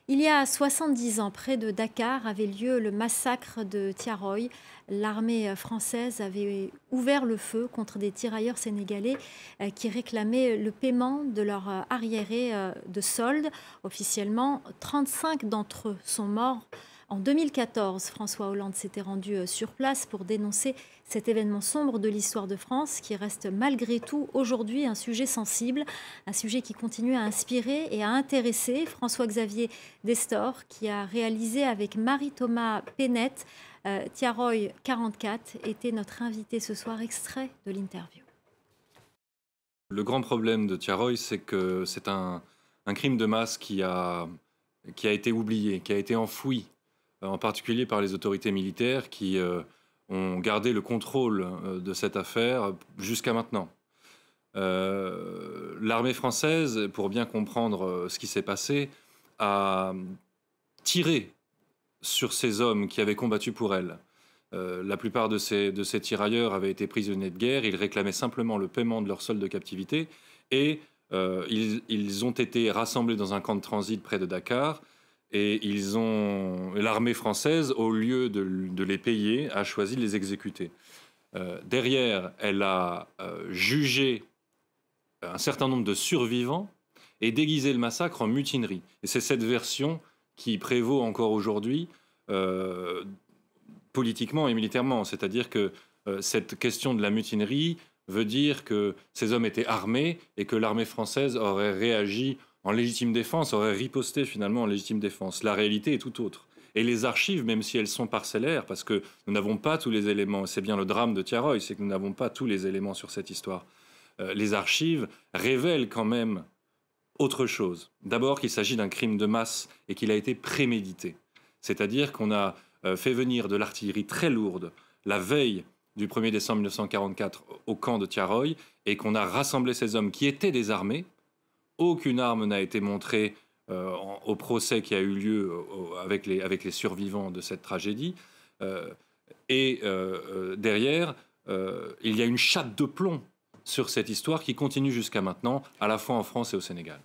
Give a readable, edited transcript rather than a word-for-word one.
Il y a 70 ans, près de Dakar, avait lieu le massacre de Tiaroy. L'armée française avait ouvert le feu contre des tirailleurs sénégalais qui réclamaient le paiement de leur arriéré de solde. Officiellement, 35 d'entre eux sont morts. En 2014, François Hollande s'était rendu sur place pour dénoncer cet événement sombre de l'histoire de France qui reste malgré tout aujourd'hui un sujet sensible, un sujet qui continue à inspirer et à intéresser. François-Xavier Destor, qui a réalisé avec Marie-Thomas Pénette Tiaroy 44, était notre invité ce soir, extrait de l'interview. Le grand problème de Tiaroy, c'est que c'est un crime de masse qui a été oublié, qui a été enfoui, en particulier par les autorités militaires qui ont gardé le contrôle de cette affaire jusqu'à maintenant. L'armée française, pour bien comprendre ce qui s'est passé, a tiré sur ces hommes qui avaient combattu pour elle. La plupart de ces tirailleurs avaient été prisonniers de guerre, ils réclamaient simplement le paiement de leur solde de captivité et ils ont été rassemblés dans un camp de transit près de Dakar et l'armée française, au lieu de les payer, a choisi de les exécuter. Derrière, elle a jugé un certain nombre de survivants et déguisé le massacre en mutinerie. Et c'est cette version qui prévaut encore aujourd'hui politiquement et militairement. C'est-à-dire que cette question de la mutinerie veut dire que ces hommes étaient armés et que l'armée française aurait réagi en légitime défense, aurait riposté finalement en légitime défense. La réalité est tout autre. Et les archives, même si elles sont parcellaires, parce que nous n'avons pas tous les éléments, c'est bien le drame de Tiaroy, c'est que nous n'avons pas tous les éléments sur cette histoire. Les archives révèlent quand même autre chose. D'abord qu'il s'agit d'un crime de masse et qu'il a été prémédité. C'est-à-dire qu'on a fait venir de l'artillerie très lourde la veille du 1er décembre 1944 au camp de Tiaroy et qu'on a rassemblé ces hommes qui étaient désarmés. Aucune arme n'a été montrée au procès qui a eu lieu avec les survivants de cette tragédie. Derrière, il y a une chape de plomb sur cette histoire qui continue jusqu'à maintenant, à la fois en France et au Sénégal.